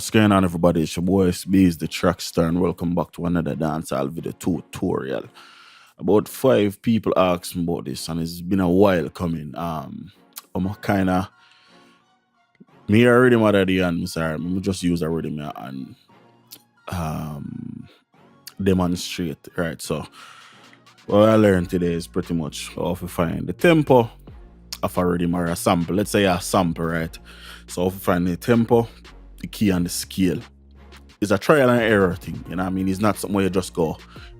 What's going on, everybody? It's your boy Itz-Beez-Da TrackStar, and welcome back to another dancehall video tutorial. About 5 people asked me about this, and it's been a while coming. I'm kinda me a rhythm already, and I'm just use a rhythm and demonstrate, right? So what I learned today is pretty much how to find the tempo of a rhythm or a sample. Let's say a sample, right? So how to find the tempo, the key, and the scale. It's a trial and error thing, you know what I mean? It's not something where you just go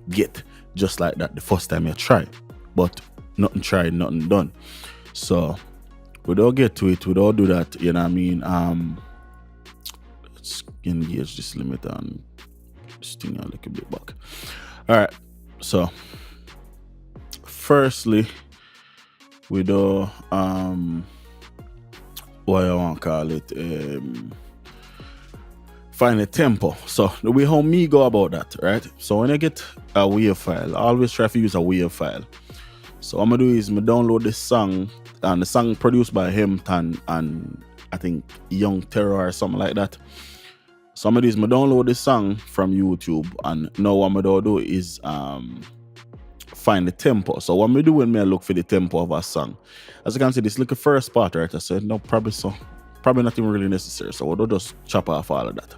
get just like that the first time you try. But nothing tried, nothing done. So we don't get to it, we don't do that, you know what I mean? Let's engage this limit and this thing a little bit back. Alright, so firstly we do what I want to call it, find a tempo. So the way how me go about that, right? So when I get a WAV file, I always try to use a WAV file. So what I'm gonna do is I download this song, and the song produced by Hempton and I think Young Terror or something like that. So I'm gonna do is I download this song from YouTube, and now what I'm gonna do is find the tempo. So what I'm do when I look for the tempo of a song, as you can see, this little first part, right? I said no, probably not even really necessary. So we'll just chop off all of that.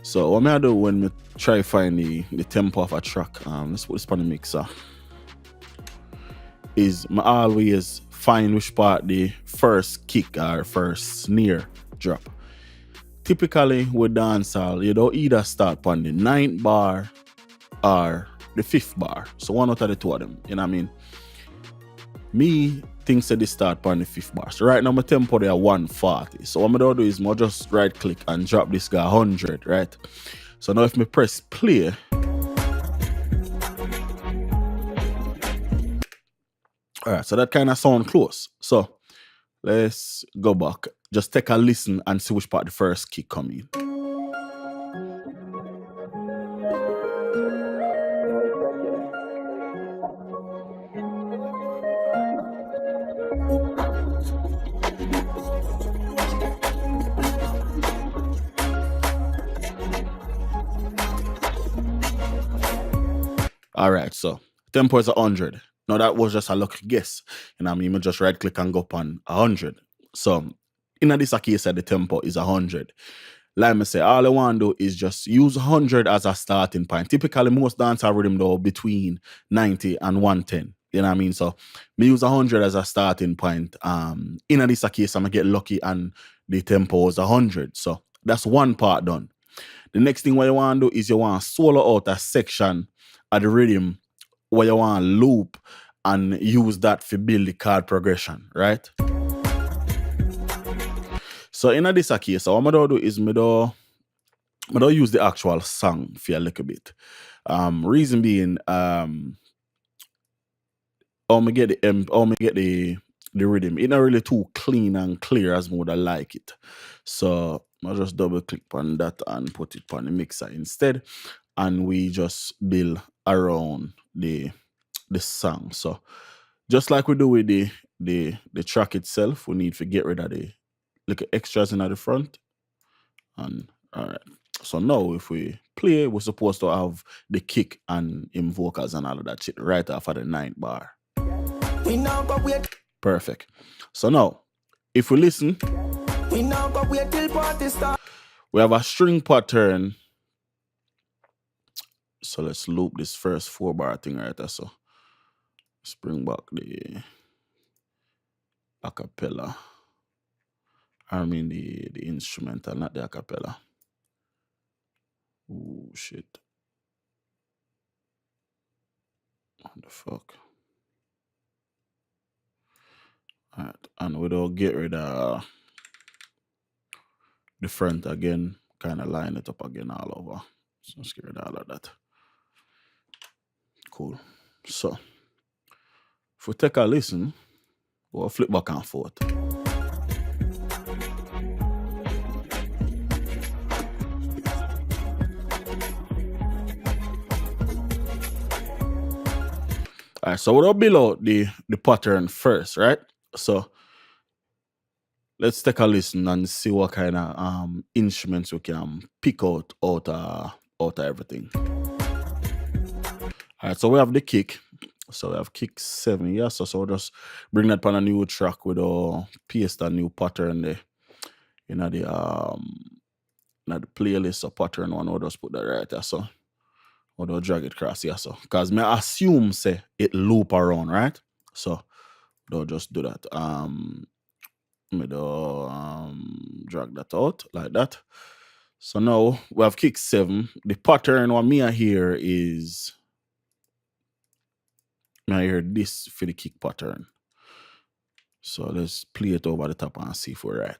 So what I do when I try to find the tempo of a track, let's put this on the mixer, is I always find which part the first kick or first snare drop. Typically with dancehall, you don't either start on the 9th bar or the 5th bar. So one out of the two of them, you know what I mean? Me thinks that they start on the 5th bar. So right now my tempo there 140. So what I'm gonna do is I just right click and drop this guy 100, right? So now if I press play, alright, so that kind of sound close. So let's go back. Just take a listen and see which part the first kick come in. Alright, so tempo is 100. Now that was just a lucky guess. You know what I mean? I just right click and go up on 100. So in this case, the tempo is 100. Like I say, all I want to do is just use 100 as a starting point. Typically, most dancehall rhythm though between 90 and 110. You know what I mean? So me use 100 as a starting point. In this case, I'm gonna get lucky and the tempo is 100. So that's one part done. The next thing what you want to do is you want to solo out a section of the rhythm where you want to loop and use that to build the chord progression, right? So in this case, so what I'm going to do is I don't use the actual song for a little bit. Reason being, how I get the rhythm, it's not really too clean and clear as I would like it. So I'll just double click on that and put it on the mixer instead, and we just build around the song. So just like we do with the track itself, we need to get rid of the little extras in at the front. And all right, so now if we play, we're supposed to have the kick and vocals and all of that shit right after the 9th bar. Perfect. So now if we listen, we have a string pattern. So let's loop this first 4-bar thing right there. So let's bring back the acapella. I mean the instrumental, not the acapella. Oh shit. What the fuck? Alright, and we'll get rid of the front again, kind of line it up again all over. So let's get rid of all of that. Cool. So if we take a listen, we'll flip back and forth. Alright, so we'll build out the pattern first, right? So let's take a listen and see what kind of instruments we can pick out of everything. All right, so we have the kick. So we have kick 7, yeah. So we'll just bring that on a new track with paste a new pattern there. In the playlist or pattern one, we'll just put that right there. So we'll drag it across here. So because me assume say it loop around, right? So we'll just do that. Me drag that out like that. So now we have kick 7. The pattern what me here is I hear this for the kick pattern. So let's play it over the top and see if we're right.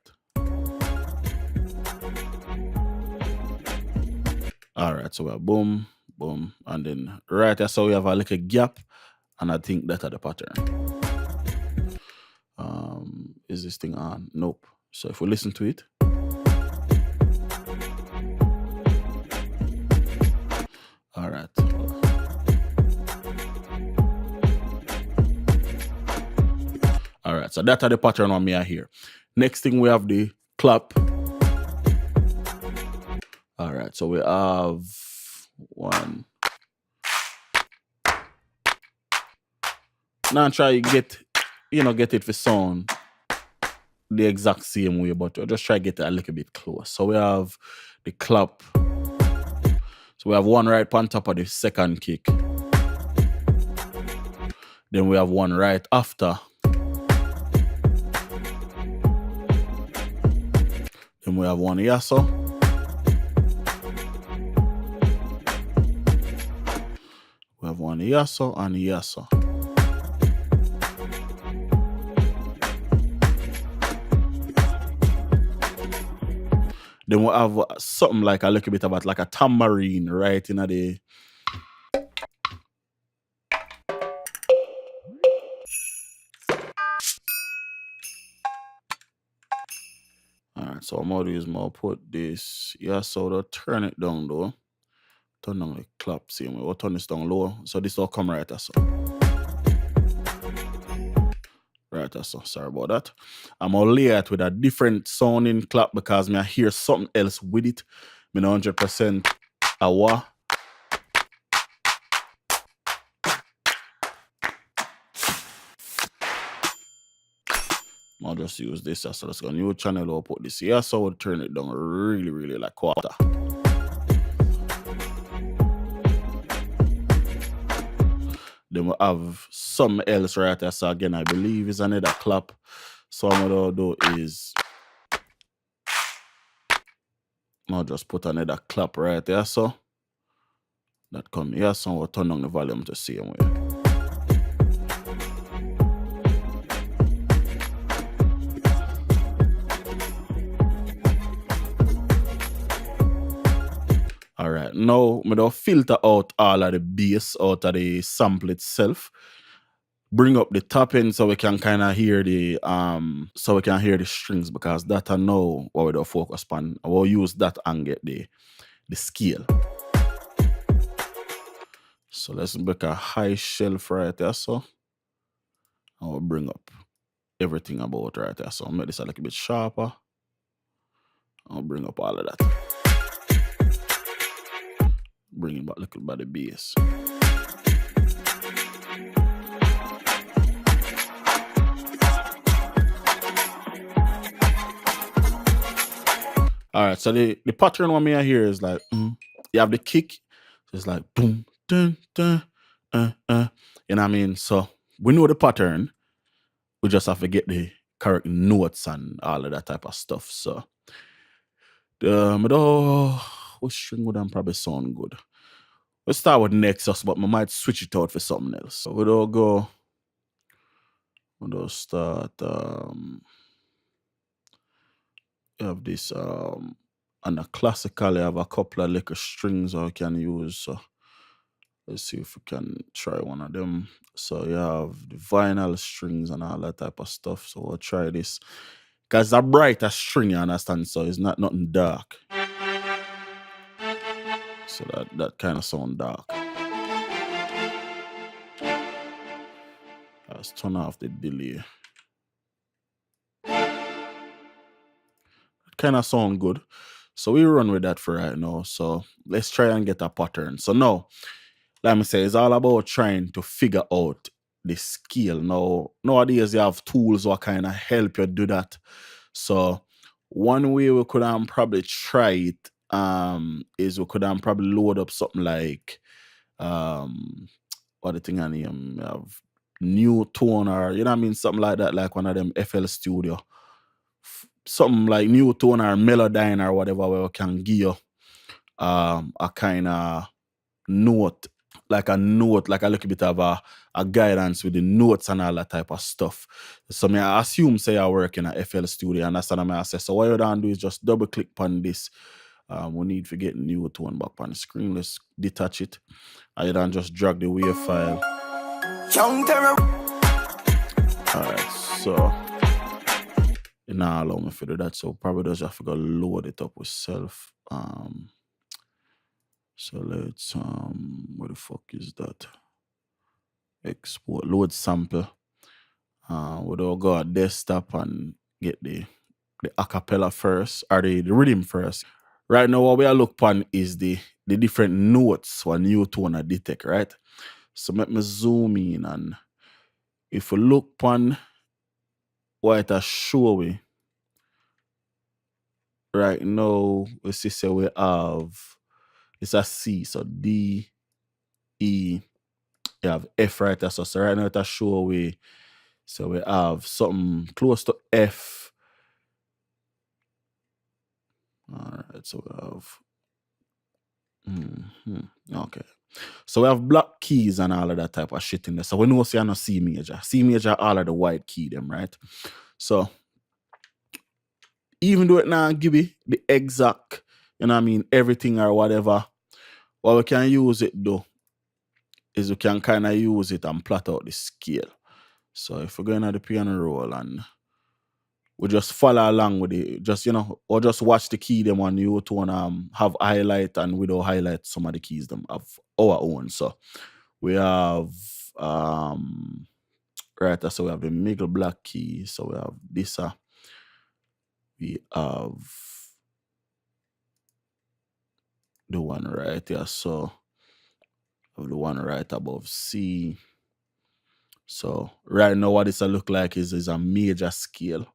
All right, so we have boom, boom, and then right there, so we have a little gap, and I think that's the pattern. Is this thing on? Nope. So if we listen to it, all right. All right, so that's the pattern on me here. Next thing we have the clap. All right, so we have one. Now try to get it for sound the exact same way, but we'll just try to get it a little bit close. So we have the clap. So we have one right on top of the second kick. Then we have one right after. Then we have one here, so. We have one here, so, and here, so. Then we have something like a little bit about like a tambourine right in the. Alright, so I'm gonna use more put this. Yeah, so to turn it down though. Turn down the clap same way. We'll turn this down low. So this will come right there. So. Right there, so sorry about that. I'm gonna layer it with a different sounding clap because I hear something else with it. I'm 100% aware. I'll just use this. So let's go new channel. I'll put this here. So we'll turn it down really, really like quarter. Then we'll have something else right there. So again, I believe is another clap. So what I'll do is I'll just put another clap right there. So that come here. So we'll turn down the volume to see same way. All right, now I'm gonna filter out all of the bass out of the sample itself. Bring up the top end so we can kind of hear the strings because that I know what we do focus on. I will use that and get the scale. So let's make a high shelf right there. So I will bring up everything about right there. So I'll make this a little bit sharper. I'll bring up all of that. Bring it back a little by the bass. All right, so the pattern one me here is like, you have the kick, so it's like boom, dun, dun, you know what I mean? So we know the pattern, we just have to get the correct notes and all of that type of stuff. So what string would probably sound good? Let's start with Nexus, but I might switch it out for something else. So we'll start you have this and a classical, I have a couple of little strings I can use. So let's see if we can try one of them. So you have the vinyl strings and all that type of stuff. So we'll try this. Because it's a brighter string, you understand? So it's not nothing dark. So that kind of sound dark. Let's turn off the delay. kind of sound good. So we run with that for right now. So let's try and get a pattern. So now, like I say, it's all about trying to figure out the scale. Now, nowadays you have tools what kind of help you do that. So one way we could probably try it is we could probably load up something like what the thing I name have new tone, or you know what I mean, something like that, like one of them FL Studio. Something like new tone or Melodyne or whatever, where we can give you a kind of note, like a little bit of a guidance with the notes and all that type of stuff. So I assume say I work in a FL Studio, and that's what I say. So what you don't do is just double click on this. We need to get new tone back on the screen. Let's detach it. And you don't just drag the WAV file. Alright, so it not allow me to do that, so probably just have to go load it up with self. So let's what the fuck is that? Export load sample. We'll go at desktop and get the acapella first, or the rhythm first. Right now what we are look on is the different notes what new tone detect, right? So let me zoom in, and if we look on what it has show we right now, we see say we have it's a C, so D, E, you have F right there. So right now it has show we, so we have something close to F. Alright, so we have okay. So we have black keys and all of that type of shit in there. So we know say no C major. C major all of the white key them, right? So even though it now give you the exact, you know what I mean, everything or whatever, what we can use it though is we can kind of use it and plot out the scale. So if we're going at the piano roll and we just follow along with it, just, you know, or just watch the key them on you to have highlight, and we don't highlight some of the keys them of our own. So we have right, so we have the middle black key, so we have this we have the one right here, so the one right above C. So right now what this look like is a major scale.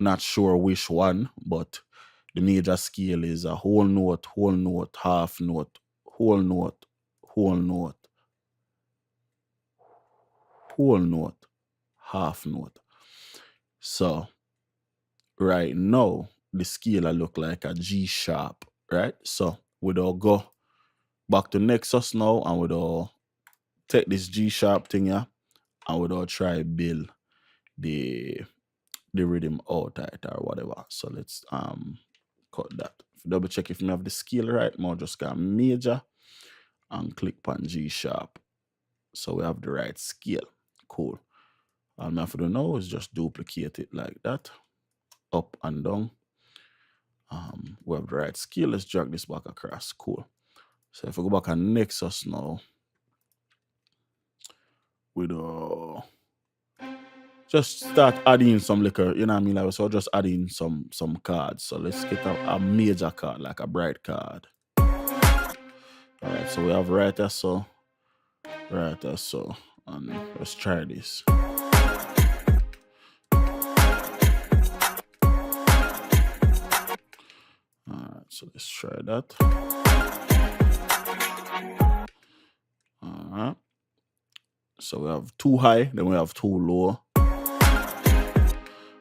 Not sure which one, but the major scale is a whole note, half note, whole note, half note. So right now the scale look like a G sharp, right? So we'll go back to Nexus now, and we'll take this G sharp thing here, and we'll try build the rhythm out it or whatever. So let's cut that. Double check if we have the scale right. More just go major and click on G sharp. So we have the right scale. Cool. All I have to do now is just duplicate it like that, up and down. We have the right scale. Let's drag this back across. Cool. So if we go back on Nexus now, with just start adding some liquor, you know what I mean? Like, so just adding some cards. So let's get a major card, like a bright card. Alright, so we have right there, so, and let's try this. Alright, so let's try that. Alright. So we have too high, then we have too low.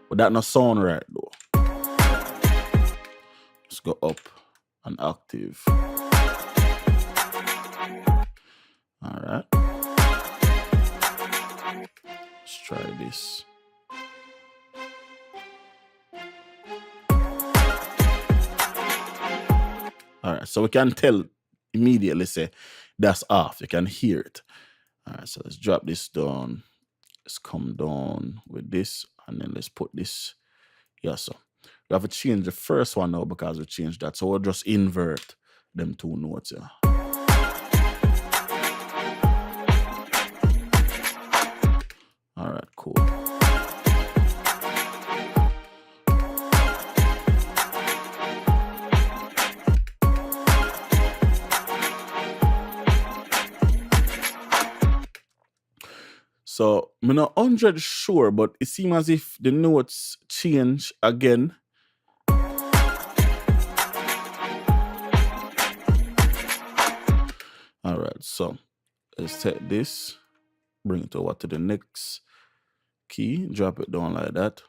But that not sound right though. Let's go up and octave. Alright. Let's try this. Alright, so we can tell immediately, say that's off. You can hear it. Alright, so let's drop this down. Let's come down with this, and then let's put this. Yeah, so we have to change the first one now because we changed that. So we'll just invert them two notes here. Alright, cool. So I'm not 100 sure, but it seems as if the notes change again. Alright, so let's take this, bring it over to the next key, drop it down like that.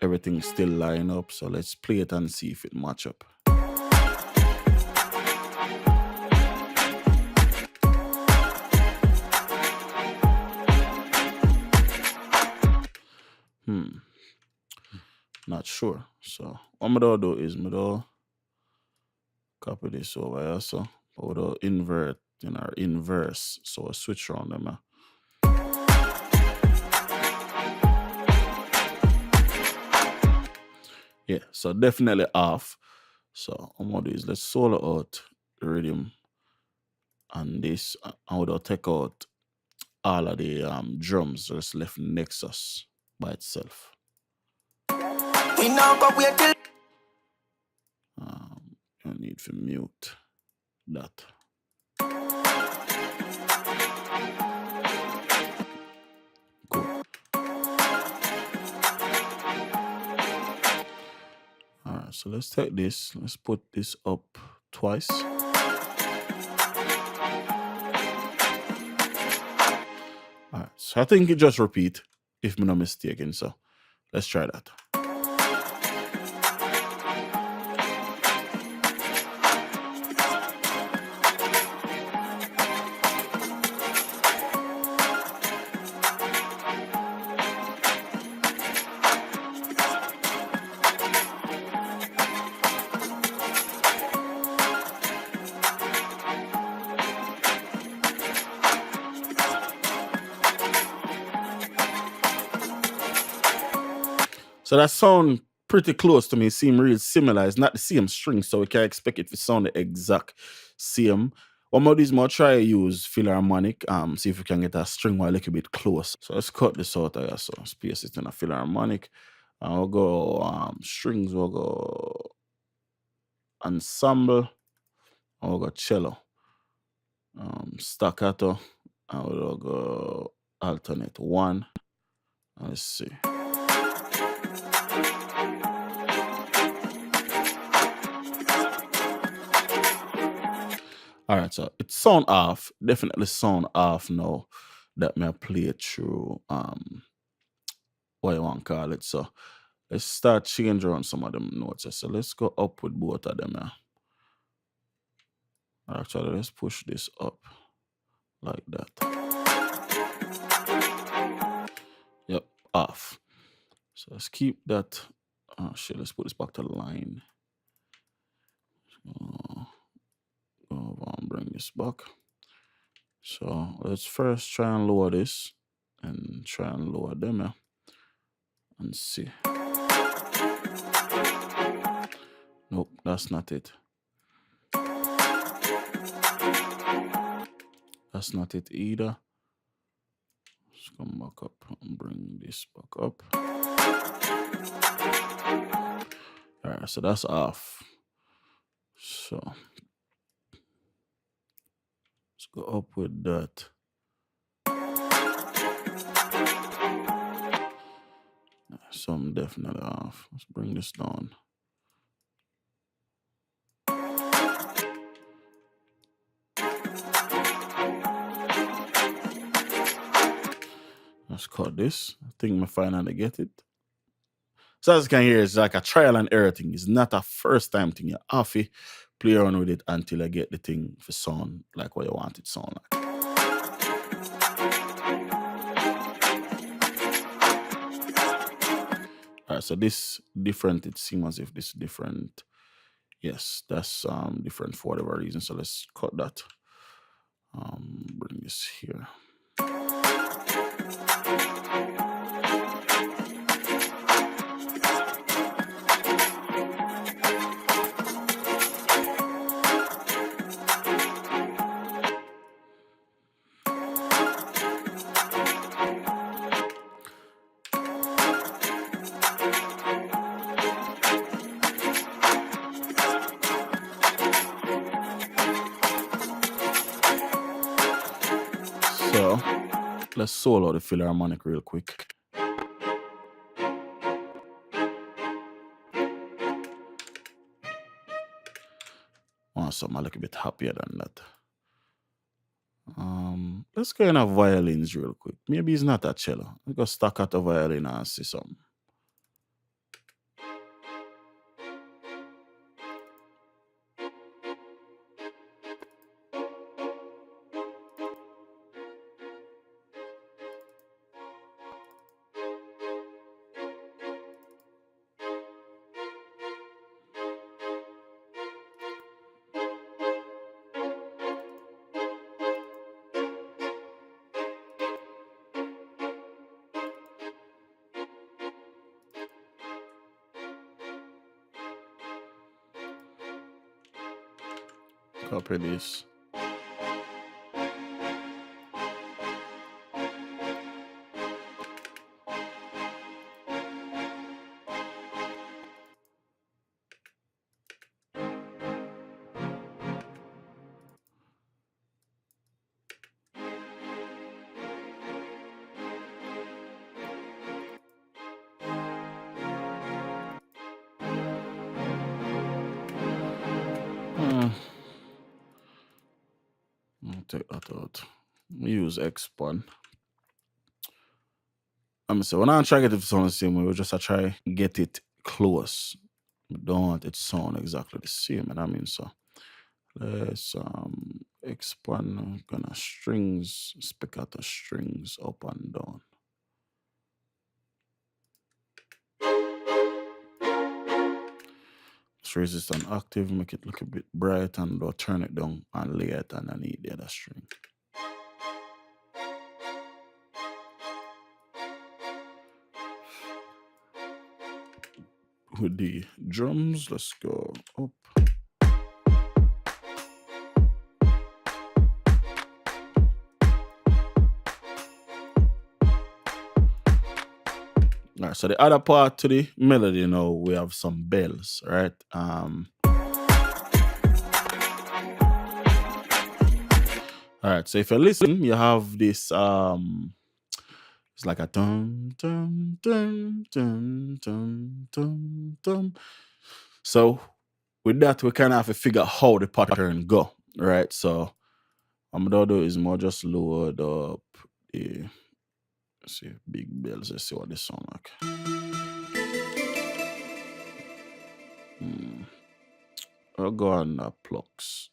Everything still line up, so let's play it and see if it match up. Not sure. So what I'm gonna do is I'm gonna copy this over here, so I'm gonna invert in our inverse, so I switch around them. Yeah, so definitely off. So I'm gonna do is let's solo out the rhythm and this. I would take out all of the drums just left Nexus by itself. We now go wait till I need to mute that. Cool. Alright, so let's take this, let's put this up twice. Alright, so I think it just repeat, if I'm not mistaken, so let's try that. So that sound pretty close to me, seem real similar. It's not the same string, so we can't expect it to sound the exact same. One more of these more try to use Philharmonic, see if we can get that string a little bit close. So let's cut this out here, so space it in a Philharmonic. And we'll go strings, we'll go ensemble, and we'll go cello. Staccato, and we'll go alternate 1. Let's see. Alright, so it sound off, definitely sound off now that may play it through what you want to call it. So let's start changing around some of them notes. So let's go up with both of them. Actually, let's push this up like that. Yep, off. So let's keep that. Oh shit, let's put this back to the line. I'll bring this back. So let's first try and lower this and try and lower them and see. Nope, that's not it. That's not it either. Let's come back up and bring this back up. Alright, so that's off. So let's go up with that. So I'm definitely off. Let's bring this down. Let's cut this. I think I finally get it. So as you can hear, it's like a trial and error thing. It's not a first time thing. You have to play around with it until I get the thing to sound like what you want it to sound like. Alright, so this different, it seems as if this is different. Yes, that's different for whatever reason. So let's cut that. Bring this here. So Let's solo the Philharmonic real quick. Want something a little bit happier than that. Let's go in a violins real quick. Maybe it's not a cello. Let's go staccato violin and see something. Copy this. I'll take that out. Use X1. I'm saying when I try to get it to sound the same way, we just try get it close. We don't want it to sound exactly the same, and I mean so. Let's expand gonna strings, spiccato strings up and down. Let's resistant active, make it look a bit bright, and we'll turn it down and lay it underneath the other string. With the drums, let's go up. All right, so the other part to the melody, you know, we have some bells, right? All right, so if you listen, you have this it's like a dum dum dum dum dum dum dum. So with that, we kind of have to figure out how the pattern go, right? So I'm gonna do is more just load up the, let's see, big bells. Let's see what this sound like. I'll go on plucks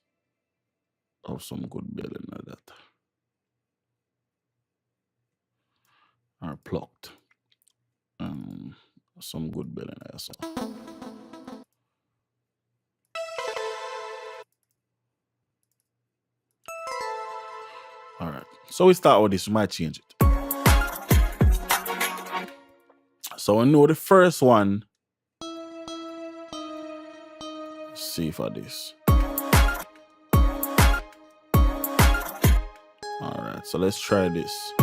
of some good bell in that. Or plucked. Some good bell in there. So. All right. So we start with this. We might change it. So I know the first one. Let's see for this. All right. So let's try this.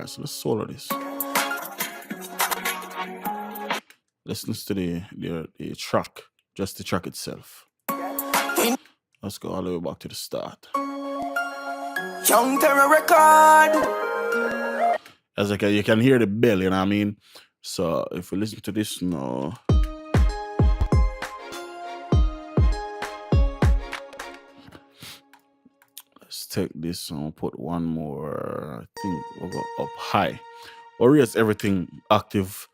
So let's solo this. Listen to the track, just the track itself. Let's go all the way back to the start. Young Terror record. As you can hear the bell, you know what I mean? So if we listen to this now. Let's take this and put one more. I think we'll go up high. Or raise everything active.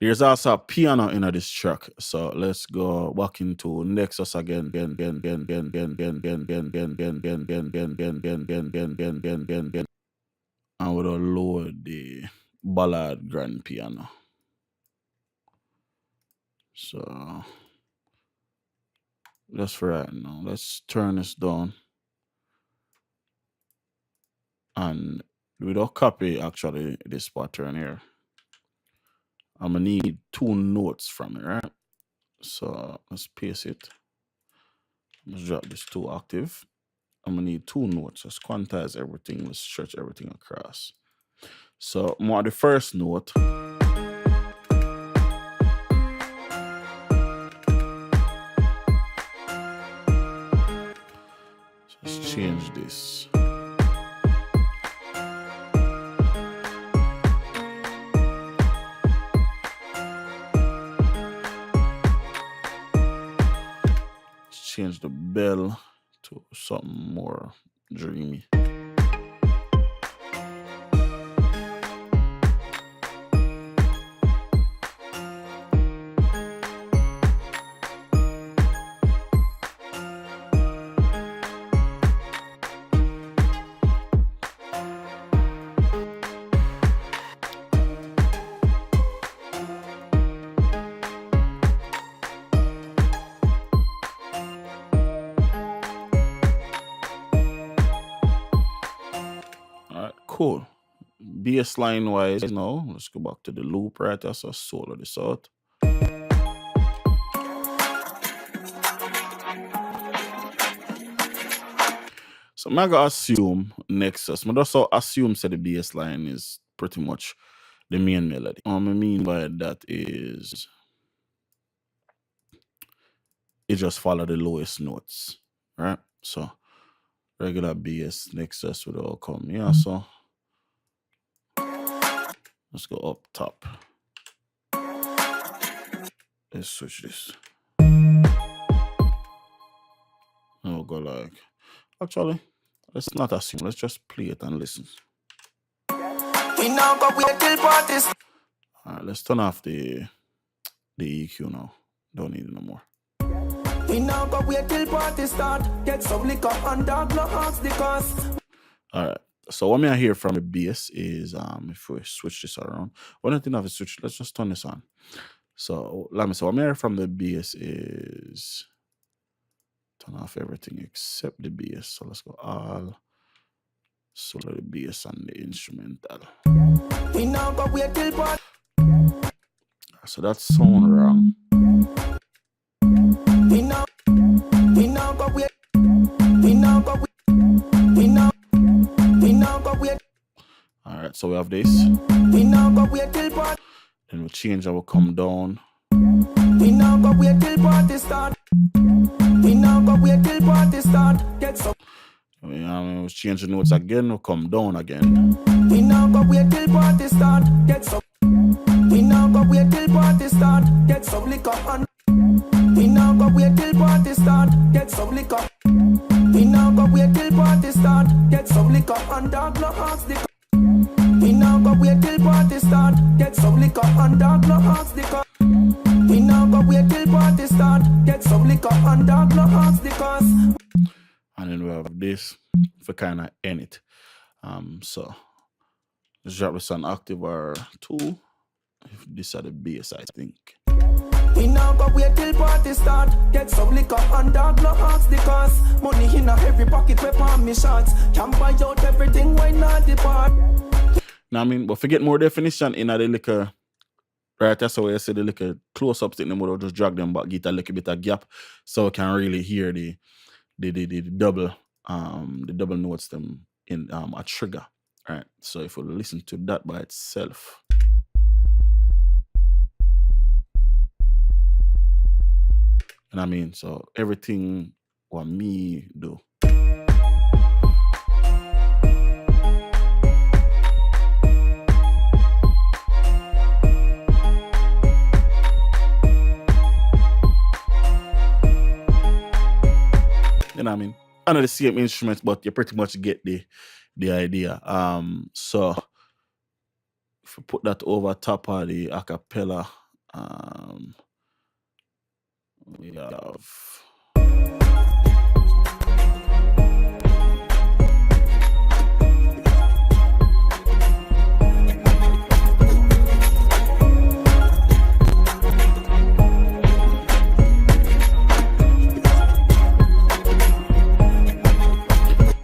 There's also a piano in this track. So let's go back into Nexus again. And we'll load the ballad grand piano. So just for right now, let's turn this down. And we don't copy actually this pattern here. I'm gonna need 2 notes from it, right? So let's paste it. Let's drop this to octave. I'm gonna need 2 notes. Let's quantize everything. Let's stretch everything across. So more the first note. So let's change this. Change the bell to something more dreamy. Cool. Bass line wise now, let's go back to the loop right there. So solo this out. So I'm gonna assume Nexus. I just assume that the bass line is pretty much the main melody. What I mean by that is it just follow the lowest notes, right? So regular bass Nexus would all come here. So let's go up top. Let's switch this. I'll go like, actually, let's not assume. Let's just play it and listen. We now go wait till parties. All right, let's turn off the EQ now. Don't need it no more. We now go wait till party start. Get some liquor and dog no ask the cost. All right. So what I hear from the bass is if we switch this around. One thing I've switched, let's just turn this on. So let me say what I hear from the bass is turn off everything except the bass. So let's go all solo the bass and the instrumental. We now go wait till party. So that sound wrong. We now go wait. We now go wait. We now go wait. All right, so we have this. We now go wait till party. Then we'll change and we'll come down. We now go wait till party start. We now go wait till party start. Get some. We'll change the notes again, we'll come down again. We now go wait till party start. Get some. We now go wait till party start. Get some liquor and. We now go wait till party start. Get some liquor. We now go wait till party start. Get some liquor and dog no ask the. We now go wait till party start. Get some liquor and dog no ask the. We now go wait till party start. Get some liquor and dog no ask the cost. And then we have this for kind of end it. So let's drop this on octave or 2. If this are the bass, I think. We now go wait till party start. Get some liquor and dog no ask the cost. Money in a heavy pocket, we palm me shots. Can buy out everything, why not depart? Now I mean, but forget more definition in the liquor. Right, that's how I say the liquor close-ups in the mode, just drag them back, get a little bit of gap, so I can really hear the double notes them in a trigger. Right. So if we listen to that by itself. And I mean, so everything what me do. You know what I mean? I know the same instruments, but you pretty much get the idea. So if we put that over top of the acapella We have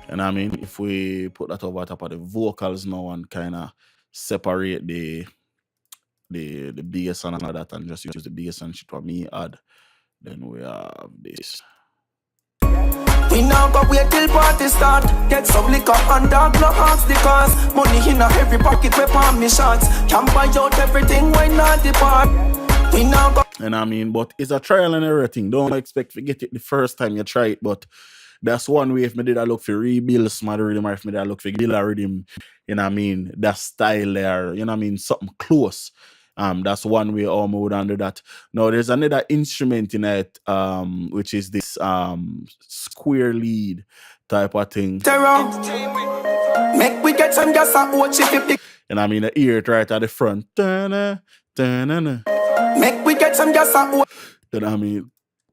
and I mean, if we put that over top of the vocals now and kind of separate the bass and all that and just use the bass and shit what me add, then we have this. We now go wait till party start. Get some liquor and dog no ask the cause. Money in a every pocket we palm me shots. Can buy out everything when not depart. We now go. And I mean, but it's a trial and error thing. Don't expect to get it the first time you try it, but that's one way if me did I look for rebuild smart rhythm or if me did I look for Gilla rhythm, you know what I mean, that style there, you know what I mean, something close. That's one way how I would handle that. Now there's another instrument in it, which is this square lead type of thing. Make we get some gas and watch it. And I mean the ear right at the front. Da-na, da-na-na. Make we get some gas and watch. Then I mean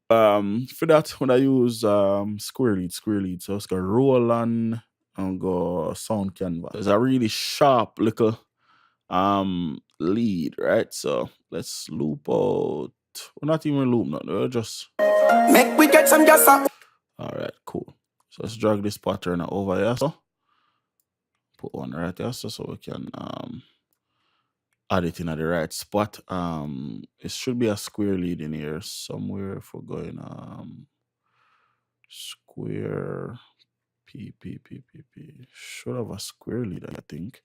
for that when I use square lead. So it's got roll on and go sound canvas. It's a really sharp little lead, right? So let's loop out. We're not even loop nothing, we're just make we get some gas and alright, cool. So let's drag this pattern over here. So put one right here so we can add it in at the right spot. It should be a square lead in here somewhere if we're going square P. Should have a square lead, I think.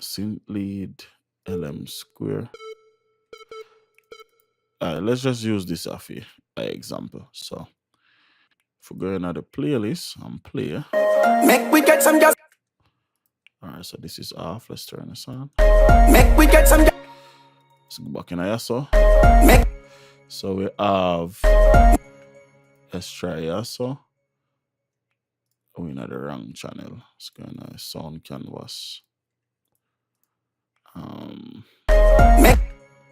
Synth lead LM square. Let's just use this as an example. So if we go into the playlist and play. make we get some gas. Alright, so this is off. Let's turn this on. Make we get some gas. Let's go back in here. So we have, let's try here. So we're in the wrong channel. Let's go in a sound canvas.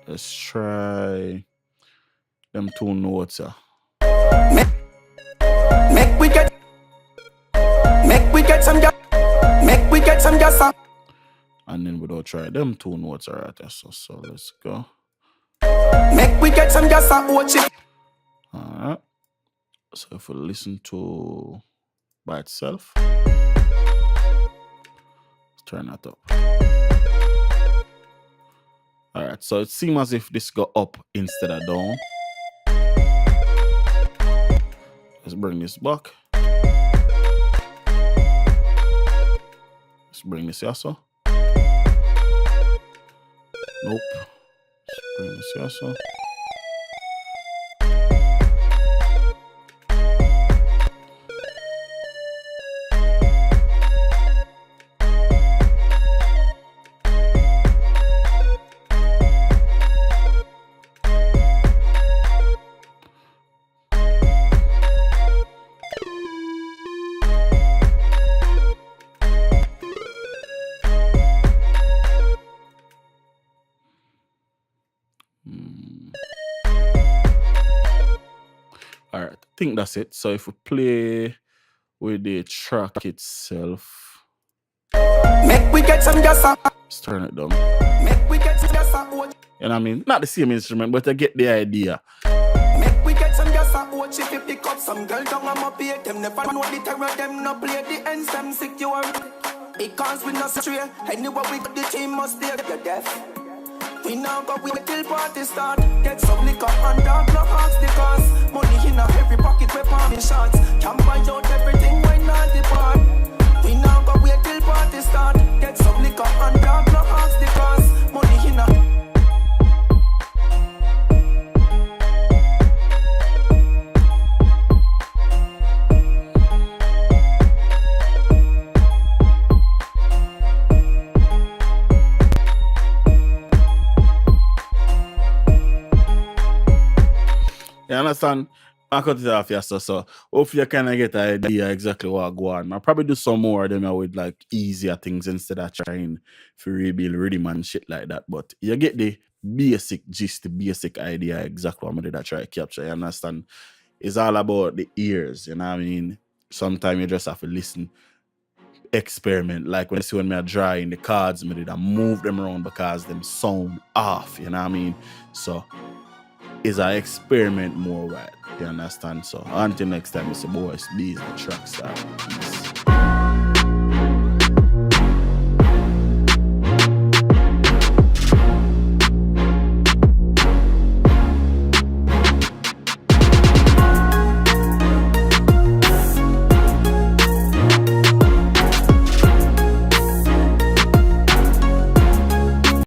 Let's try them two notes here. Make we get some gas. Make we get some gas. And then we'll try them two notes right there. So let's go. Make we get some gas and watch it. Alright. So if we listen to by itself, let's turn that up. Alright, so it seems as if this go up instead of down. Let's bring this back. Let's bring this here, so. Nope. Let's bring this here, so. Alright, I think that's it. So if we play with the track itself, make we get some gas. Let's turn it down. Make we get some gas. And I mean, not the same instrument, but I get the idea. Make we get some gas and watch if you pick up some girl down on my pay. Them never know the terror, them no play the ends, them secure. Because we not stray. Anyway, we got the team must stay. You're deaf. We now go wait till party start. Get some liquor and dog no ask the cause. Money in a every pocket we palm me shots. Can buy out everything when not depart. We now go wait till party start. Get some liquor and dog no ask the cause. Money in a You understand? I cut it off, yes, so hopefully you kind of get an idea exactly what I go on. I'll probably do some more of them with like easier things instead of trying to rebuild rhythm and shit like that. But you get the basic gist, the basic idea exactly what I'm gonna try to capture. You understand? It's all about the ears, you know what I mean? Sometimes you just have to listen, experiment. Like when I see when me are drawing the cards, me did I move them around because them sound off, you know what I mean? So is I experiment more wide. You understand? So until next time, it's your boy Beez-DaTrackStar. Peace.